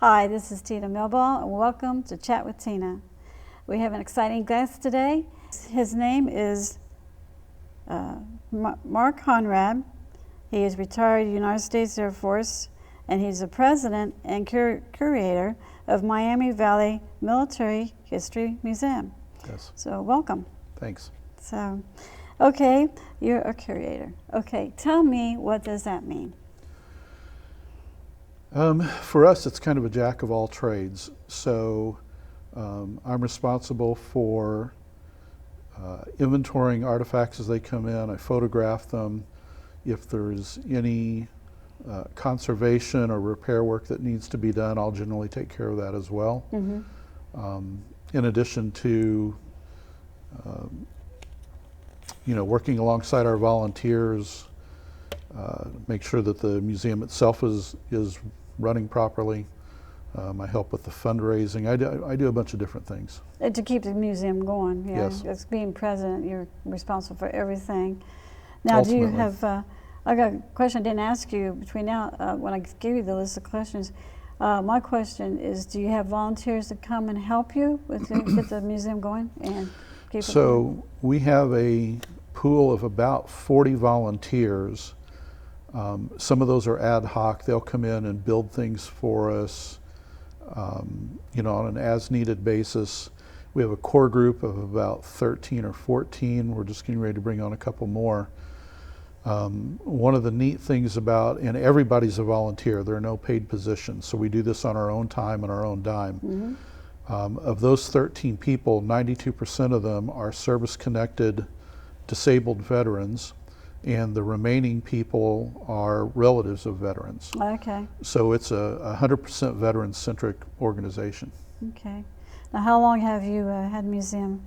Hi, this is Tina Milbaugh, and welcome to Chat with Tina. We have an exciting guest today. His name is Mark Conrad. He is retired United States Air Force, and he's the president and curator of Miami Valley Military History Museum. Yes. So welcome. Thanks. So, okay, you're a curator. Okay, tell me, what does that mean? For us, it's kind of a jack of all trades. So I'm responsible for inventorying artifacts as they come in. I photograph them. If there's any conservation or repair work that needs to be done, I'll generally take care of that as well. Mm-hmm. In addition to working alongside our volunteers, make sure that the museum itself is running properly. I help with the fundraising. I do a bunch of different things. To keep the museum going, yeah. Yes. As being president, you're responsible for everything. Now, Ultimately. do you have, I got a question I didn't ask you between now, when I gave you the list of questions. My question is, do you have volunteers that come and help you with get the museum going and keep it going? So we have a pool of about 40 volunteers. Some of those are ad hoc. They'll come in and build things for us, on an as-needed basis. We have a core group of about 13 or 14. We're just getting ready to bring on a couple more. One of the neat things about, and everybody's a volunteer, there are no paid positions, so we do this on our own time and our own dime. Mm-hmm. Of those 13 people, 92% of them are service-connected disabled veterans, and the remaining people are relatives of veterans. Okay. So it's a 100% veteran-centric organization. Okay. Now, how long have you had the museum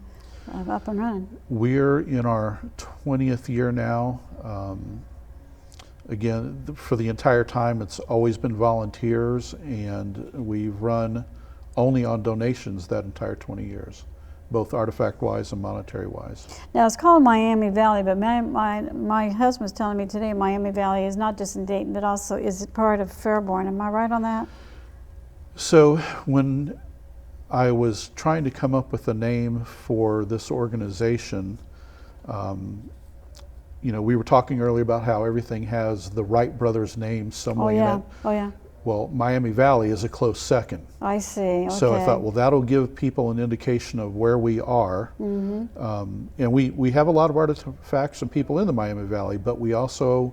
up and running? We're in our 20th year now. Again, for the entire time, it's always been volunteers, and we've run only on donations that entire 20 years, both artifact-wise and monetary-wise. Now, it's called Miami Valley, but my husband's telling me today Miami Valley is not just in Dayton, but also is part of Fairborn. Am I right on that? So when I was trying to come up with a name for this organization, we were talking earlier about how everything has the Wright brothers' name somewhere in it. Oh, yeah. Well, Miami Valley is a close second. I see. Okay. So I thought, well, that'll give people an indication of where we are. Mm-hmm. And we have a lot of artifacts and people in the Miami Valley, but we also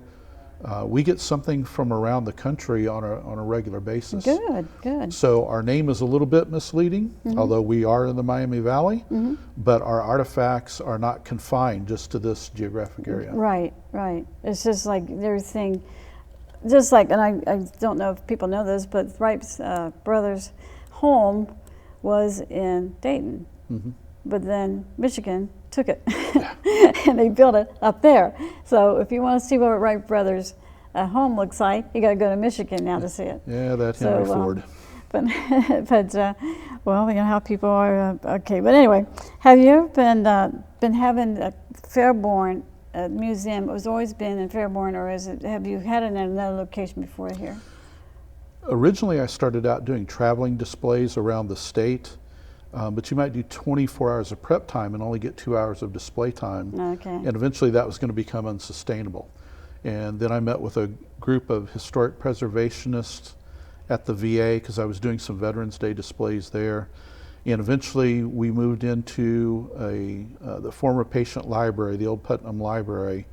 we get something from around the country on a regular basis. Good. So our name is a little bit misleading, mm-hmm. although we are in the Miami Valley, mm-hmm. but our artifacts are not confined just to this geographic area. Right. It's just like everything. Just like, and I don't know if people know this, but Wright's brothers' home was in Dayton, mm-hmm. but then Michigan took it, and they built it up there. So if you want to see what Wright brothers' home looks like, you got to go to Michigan now to see it. Yeah, that Henry Ford. But how people are okay. But anyway, have you ever been having a Fairborn museum? It was always been in Fairborn, or have you had it in another location before here? Originally, I started out doing traveling displays around the state, but you might do 24 hours of prep time and only get 2 hours of display time. Okay. And eventually that was going to become unsustainable. And then I met with a group of historic preservationists at the VA, because I was doing some Veterans Day displays there. And eventually we moved into the former patient library, the old Putnam Library,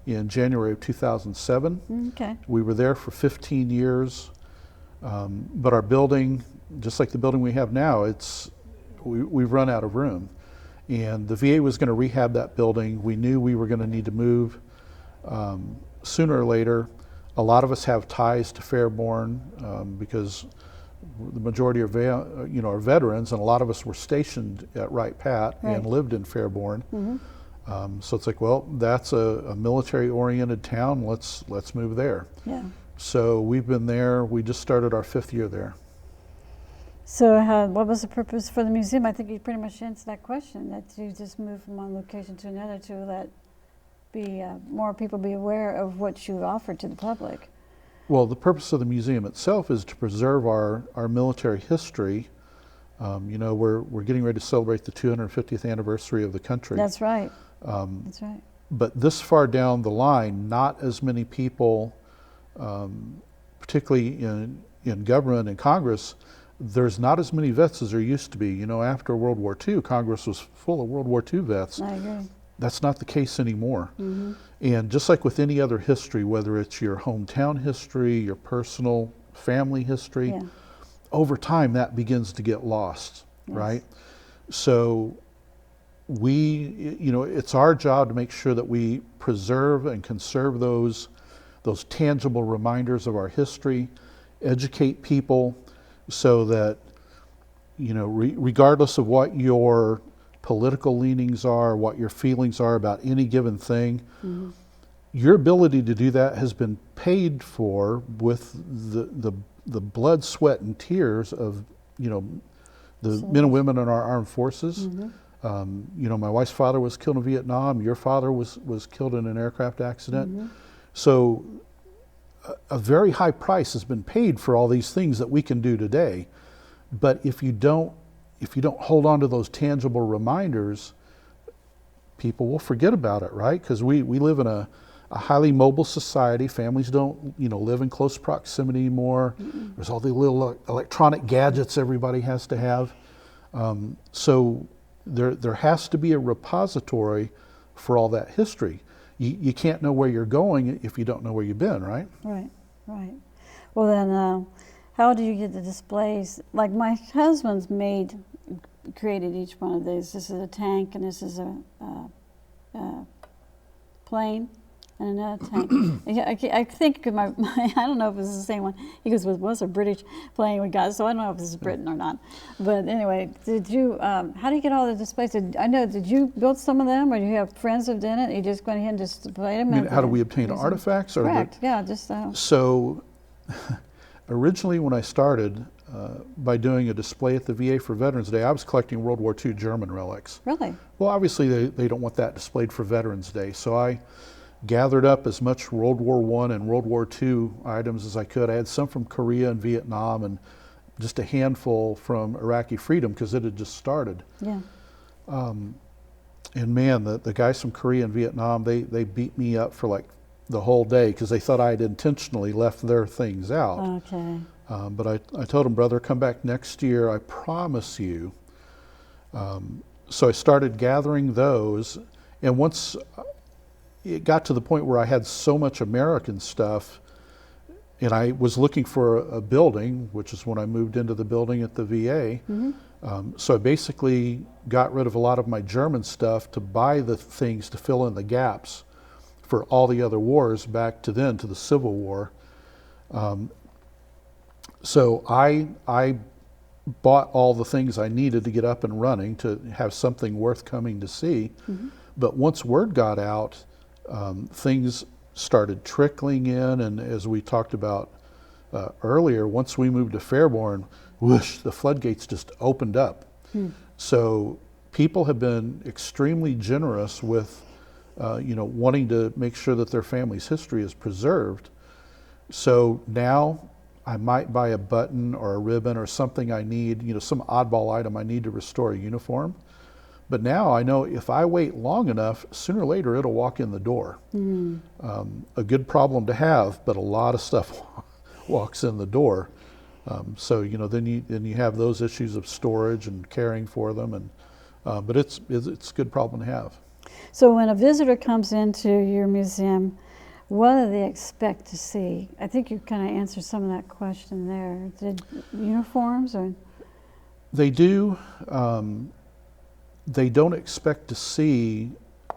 in January of 2007. Okay. We were there for 15 years, but our building, just like the building we have now, we've run out of room. And the VA was going to rehab that building. We knew we were going to need to move sooner or later. A lot of us have ties to Fairborn because the majority are veterans, and a lot of us were stationed at Wright Pat and lived in Fairborn. Mm-hmm. So it's like, well, that's a military-oriented town. Let's move there. Yeah. So we've been there. We just started our 5th year there. So what was the purpose for the museum? I think you pretty much answered that question, that you just moved from one location to another to let more people be aware of what you offer to the public. Well, the purpose of the museum itself is to preserve our military history. You know, we're getting ready to celebrate the 250th anniversary of the country. That's right. That's right. But this far down the line, not as many people, particularly in government and Congress, there's not as many vets as there used to be. You know, after World War II, Congress was full of World War II vets. I agree. That's not the case anymore. Mm-hmm. And just like with any other history, whether it's your hometown history, your personal family history, Yeah. over time that begins to get lost, Yes. right? So you know, it's our job to make sure that we preserve and conserve those tangible reminders of our history, educate people so that, you know, regardless of what your political leanings are, what your feelings are about any given thing, Mm-hmm. your ability to do that has been paid for with the blood, sweat, and tears of, you know, the men and women in our armed forces. Mm-hmm. You know, my wife's father was killed in Vietnam. Your father was killed in an aircraft accident. Mm-hmm. So a very high price has been paid for all these things that we can do today. But if you don't hold on to those tangible reminders, people will forget about it, right? Because we live in a highly mobile society. Families don't, you know, live in close proximity anymore. Mm-hmm. There's all the little electronic gadgets everybody has to have. So there has to be a repository for all that history. You can't know where you're going if you don't know where you've been, right? Right, right. Well then, how do you get the displays? Like my husband's created each one of these. This is a tank and this is a plane and another tank. I think I don't know if it's the same one. He goes, well, it was a British plane we got, so I don't know if this is Britain or not. But anyway, did you, how do you get all the displays? Did you build some of them, or do you have friends who've done it? You just go ahead and just display them? I mean, how do we obtain artifacts? Or correct, yeah, just... So originally when I started, by doing a display at the VA for Veterans Day, I was collecting World War II German relics. Really? Well, obviously they don't want that displayed for Veterans Day, so I gathered up as much World War I and World War II items as I could. I had some from Korea and Vietnam and just a handful from Iraqi freedom because it had just started. Yeah. And man, the guys from Korea and Vietnam, they beat me up for like the whole day because they thought I had intentionally left their things out. Okay. But I told them, brother, come back next year, I promise you. So I started gathering those, and once it got to the point where I had so much American stuff, and I was looking for a building, which is when I moved into the building at the VA. Mm-hmm. So I basically got rid of a lot of my German stuff to buy the things to fill in the gaps for all the other wars back to then, to the Civil War. So I bought all the things I needed to get up and running to have something worth coming to see. Mm-hmm. But once word got out, things started trickling in, and as we talked about earlier, once we moved to Fairborn, whoosh, the floodgates just opened up. So people have been extremely generous with wanting to make sure that their family's history is preserved. So now I might buy a button or a ribbon or something I need, some oddball item I need to restore a uniform. But now I know if I wait long enough, sooner or later it'll walk in the door. A good problem to have, but a lot of stuff walks in the door. So then you have those issues of storage and caring for them, and but it's a good problem to have. So when a visitor comes into your museum, what do they expect to see? I think you kind of answered some of that question there. Did uniforms or? They do. They don't expect to see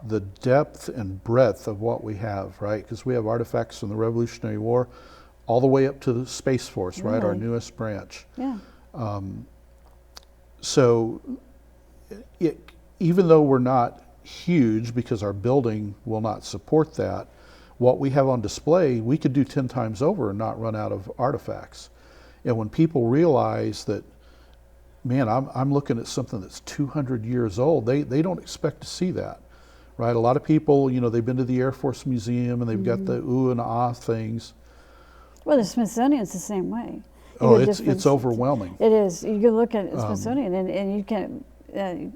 the depth and breadth of what we have, right? Because we have artifacts from the Revolutionary War all the way up to the Space Force, right? Our Really? newest branch. Yeah. So even though we're not huge because our building will not support that, what we have on display, we could do 10 times over and not run out of artifacts. And when people realize that, man, I'm looking at something that's 200 years old, they don't expect to see that, right? A lot of people, they've been to the Air Force Museum and they've got the ooh and ah things. Well, the Smithsonian's the same way. Oh, it's overwhelming. It is. You can look at Smithsonian and you can,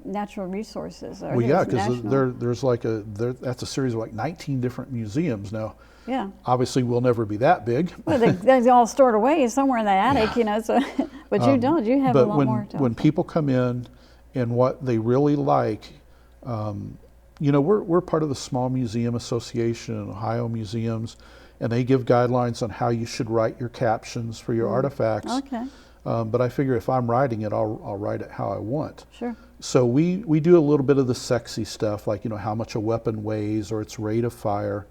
natural resources. Well, yeah, because there's like that's a series of like 19 different museums now. Yeah. Obviously, we'll never be that big. Well, they're all stored away somewhere in the attic, you know. So, but you don't. You have a lot more. But when people come in, and what they really like, you know, we're part of the Small Museum Association in Ohio Museums, and they give guidelines on how you should write your captions for your artifacts. Okay. But I figure if I'm writing it, I'll write it how I want. Sure. So we do a little bit of the sexy stuff, like, you know, how much a weapon weighs or its rate of fire.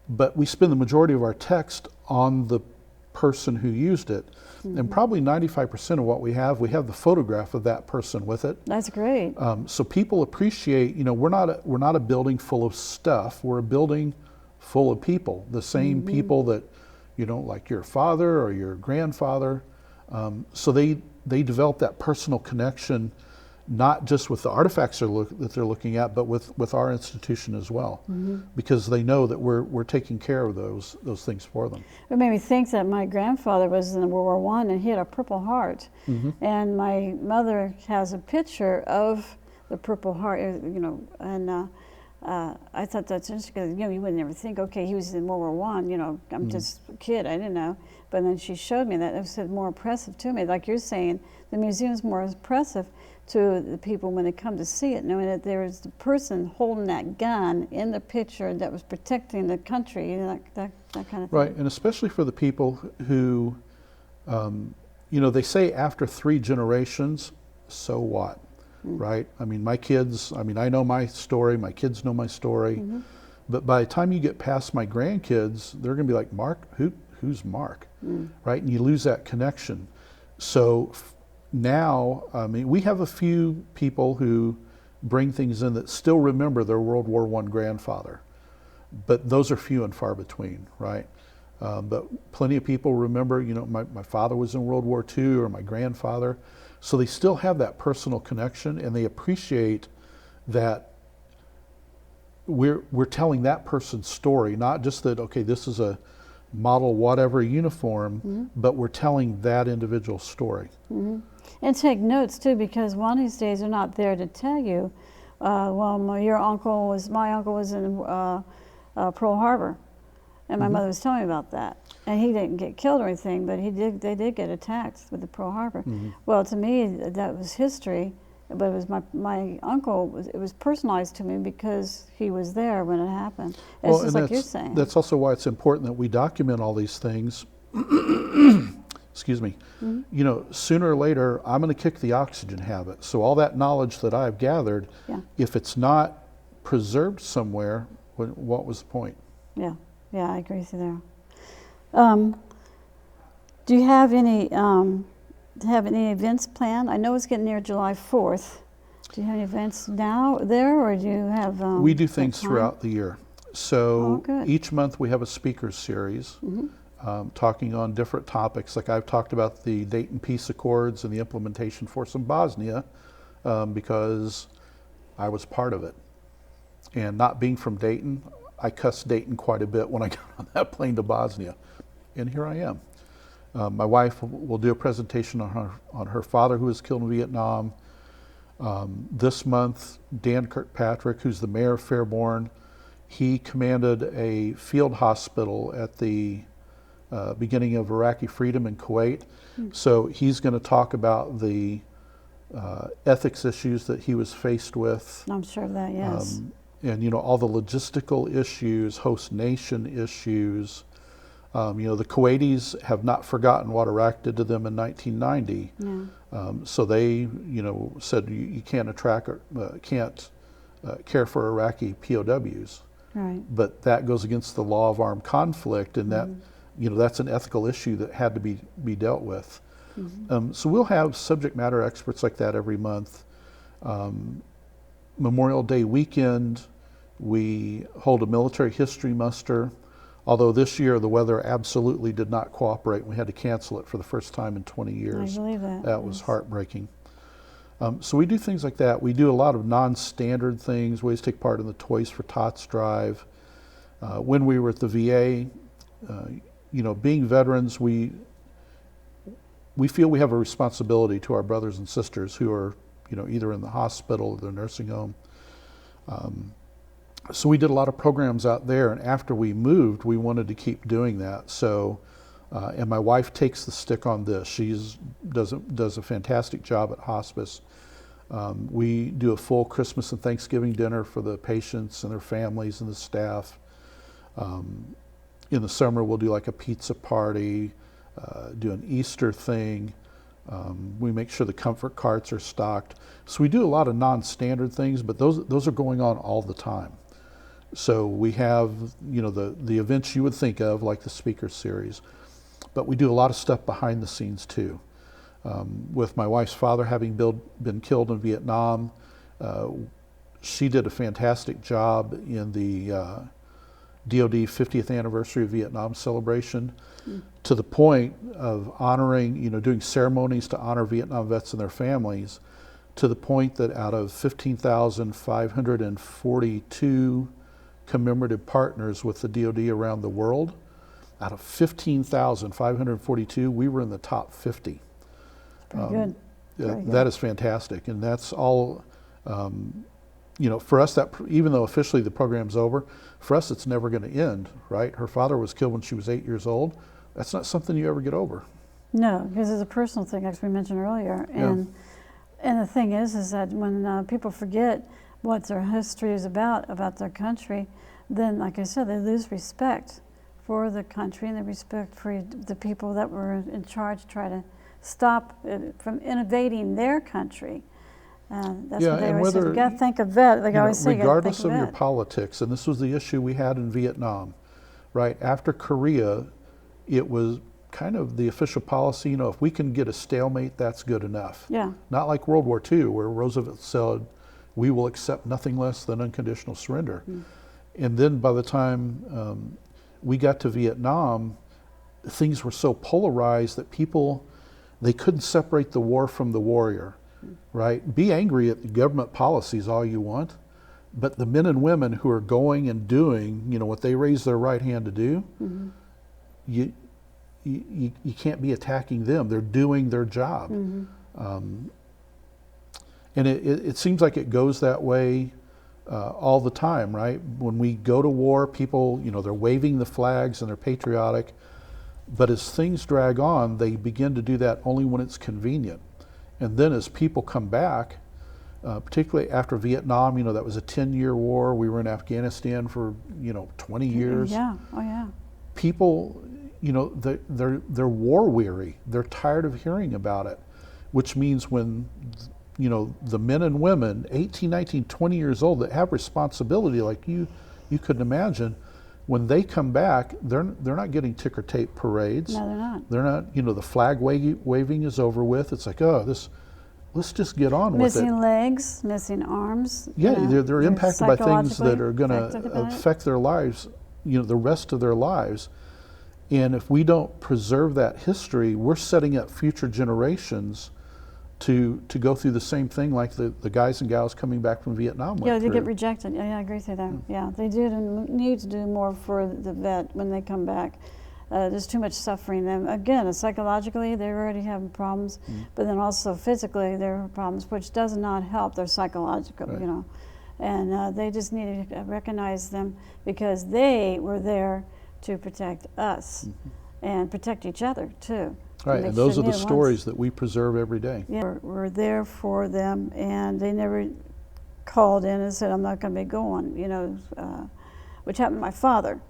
But we spend the majority of our text on the person who used it. And probably 95% of what we have the photograph of that person with it. That's great. So people appreciate, you know, we're not a building full of stuff. We're a building full of people, the same people that, you know, like your father or your grandfather. So they develop that personal connection, not just with the artifacts that they're looking at, but with our institution as well, because they know that we're taking care of those things for them. It made me think that my grandfather was in World War I and he had a Purple Heart, and my mother has a picture of the Purple Heart, you know, and I thought that's interesting because, you know, you would never think, okay, he was in World War I, you know, I'm just a kid, I didn't know. But then she showed me that. It was more impressive to me. Like you're saying, the museum's more impressive to the people when they come to see it, knowing that there is the person holding that gun in the picture that was protecting the country, you know, that kind of thing. Right, and especially for the people who, you know, they say after 3 generations, so what, right? I mean, my kids, I know my story, my kids know my story, but by the time you get past my grandkids, they're going to be like, Mark, who's Mark, right? And you lose that connection. So now, I mean, we have a few people who bring things in that still remember their World War I grandfather, but those are few and far between, right? But plenty of people remember, you know, my father was in World War II or my grandfather, so they still have that personal connection and they appreciate that we're telling that person's story, not just that, okay, this is a model whatever uniform, but we're telling that individual story. And take notes too, because one of these days they're not there to tell you, well, my uncle was in Pearl Harbor, and my mother was telling me about that. And he didn't get killed or anything, but they did get attacked with the Pearl Harbor. Well, to me, that was history, but it was my uncle, it was personalized to me because he was there when it happened. It's just like you're saying. That's also why it's important that we document all these things. Excuse me. You know, sooner or later, I'm going to kick the oxygen habit. So all that knowledge that I've gathered, if it's not preserved somewhere, what was the point? Yeah, I agree with you there. Do you have any events planned? I know it's getting near July 4th. Do you have any events now there, or do you have? We do things throughout the year. So each month we have a speaker series. Talking on different topics. Like I've talked about the Dayton Peace Accords and the implementation force in Bosnia because I was part of it. And not being from Dayton, I cussed Dayton quite a bit when I got on that plane to Bosnia. And here I am. My wife will do a presentation on her father who was killed in Vietnam. This month, Dan Kirkpatrick, who's the mayor of Fairborn, he commanded a field hospital at the beginning of Iraqi freedom in Kuwait. So he's going to talk about the ethics issues that he was faced with. I'm sure of that, yes. And, you know, all the logistical issues, host nation issues. You know, the Kuwaitis have not forgotten what Iraq did to them in 1990. So they, you know, said you can't care for Iraqi POWs. Right. But that goes against the law of armed conflict, and that, you know, that's an ethical issue that had to be dealt with. So we'll have subject matter experts like that every month. Memorial Day weekend, we hold a military history muster, although this year the weather absolutely did not cooperate. We had to cancel it for the first time in 20 years. I believe that. That was heartbreaking. So we do things like that. We do a lot of non-standard things. We always take part in the Toys for Tots drive. When we were at the VA, being veterans, we feel we have a responsibility to our brothers and sisters who are, either in the hospital or the nursing home. So we did a lot of programs out there, and after we moved, we wanted to keep doing that. So, and my wife takes the stick on this. She does a fantastic job at hospice. We do a full Christmas and Thanksgiving dinner for the patients and their families and the staff. In the summer, we'll do like a pizza party, do an Easter thing. We make sure the comfort carts are stocked. So we do a lot of non-standard things, but those are going on all the time. So we have, the events you would think of, like the speaker series, but we do a lot of stuff behind the scenes too. With my wife's father having been killed in Vietnam, she did a fantastic job in the DoD 50th anniversary of Vietnam celebration, to the point of honoring, doing ceremonies to honor Vietnam vets and their families, to the point that out of 15,542 commemorative partners with the DoD around the world, out of 15,542, we were in the top 50. Pretty good. That is fantastic, and that's all. For us, that even though officially the program's over, for us it's never going to end, right? Her father was killed when she was 8 years old. That's not something you ever get over. No, because it's a personal thing, as we mentioned earlier, and the thing is that when people forget what their history is about their country, then, like I said, they lose respect for the country and the respect for the people that were in charge to try to stop it from invading their country. That's what they always say. You got to think of vet. Like I always say, regardless of your politics, and this was the issue we had in Vietnam, right? After Korea, it was kind of the official policy, if we can get a stalemate, that's good enough. Yeah. Not like World War II, where Roosevelt said, we will accept nothing less than unconditional surrender. And then by the time we got to Vietnam, things were so polarized that people, they couldn't separate the war from the warrior, right? Be angry at the government policies all you want, but the men and women who are going and doing, what they raise their right hand to do, you can't be attacking them. They're doing their job. And it seems like it goes that way all the time, right? When we go to war, people, they're waving the flags and they're patriotic, but as things drag on, they begin to do that only when it's convenient. And then as people come back, particularly after Vietnam, that was a 10-year war. We were in Afghanistan for, 20 years. Yeah, oh yeah. People, they're war weary. They're tired of hearing about it, which means when, the men and women, 18, 19, 20 years old, that have responsibility like you couldn't imagine, when they come back, they're not getting ticker tape parades. No, they're not. They're not, the flag waving is over with. It's like, let's just get on with it. Missing legs, missing arms. Yeah, they're impacted by things that are going to affect their lives, the rest of their lives. And if we don't preserve that history, we're setting up future generations to go through the same thing like the guys and gals coming back from Vietnam went they through. get rejected. Yeah, I agree with you there. Yeah, they do need to do more for the vet when they come back. There's too much suffering. And again, psychologically, they're already having problems, but then also physically, there are problems, which does not help their psychological, Right. And they just need to recognize them because they were there to protect us and protect each other too. Right, and those are the stories that we preserve every day. Yeah, we're there for them, and they never called in and said, I'm not going to be going, which happened to my father.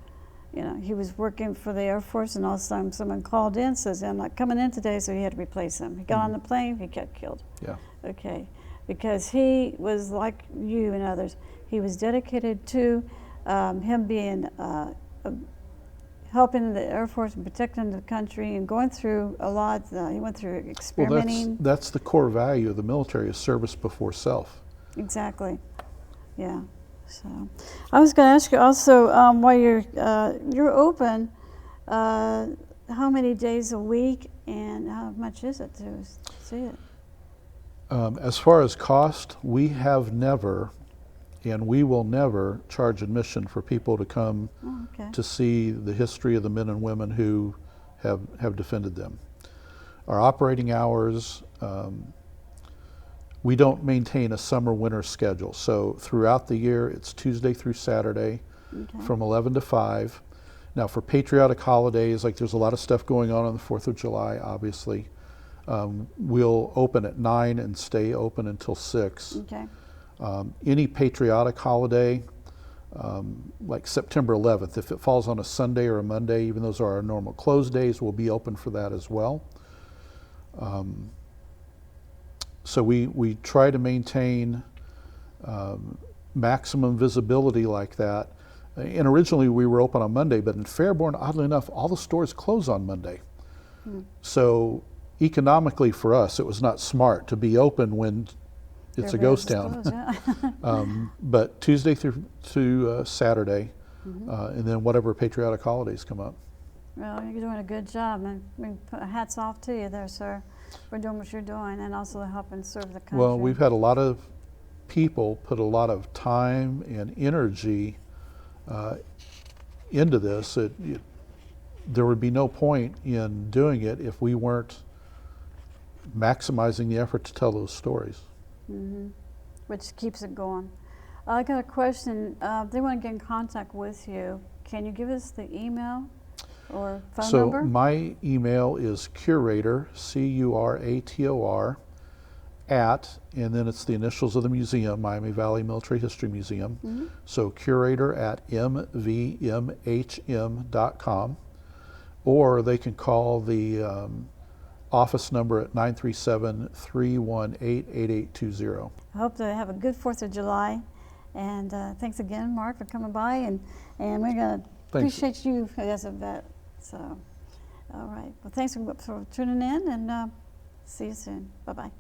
He was working for the Air Force, and all of a sudden someone called in and says, I'm not coming in today, so he had to replace him. He got on the plane, he got killed. Yeah. Okay, because he was like you and others. He was dedicated to him being helping the Air Force and protecting the country and going through a lot. He went through experimenting. Well, that's the core value of the military, is service before self. Exactly. Yeah. So, I was going to ask you also, while you're open, how many days a week and how much is it to see it? As far as cost, we have never, and we will never charge admission for people to come Oh, okay. to see the history of the men and women who have defended them. Our operating hours, we don't maintain a summer-winter schedule. So throughout the year, it's Tuesday through Saturday Okay. from 11 to 5. Now for patriotic holidays, like there's a lot of stuff going on the 4th of July, obviously. We'll open at 9 and stay open until 6. Okay. Any patriotic holiday, like September 11th, if it falls on a Sunday or a Monday, even those are our normal close days, we'll be open for that as well. So we try to maintain maximum visibility like that. And originally we were open on Monday, but in Fairborn, oddly enough, all the stores close on Monday. So economically for us, it was not smart to be open when it's a ghost town. Close, yeah. But Tuesday through Saturday, and then whatever patriotic holidays come up. Well, you're doing a good job, and we put hats off to you there, sir, for doing what you're doing and also helping serve the country. Well, we've had a lot of people put a lot of time and energy into this. There would be no point in doing it if we weren't maximizing the effort to tell those stories. Which keeps it going. I got a question. They want to get in contact with you. Can you give us the email or phone number? So my email is curator, C-U-R-A-T-O-R, at, and then it's the initials of the museum, Miami Valley Military History Museum. So curator at mvmhm.com, or they can call the office number at 937-318-8820. I hope they have a good 4th of July. And thanks again, Mark, for coming by. And we're going to appreciate you as a vet. So, all right. Well, thanks for tuning in, and see you soon. Bye-bye.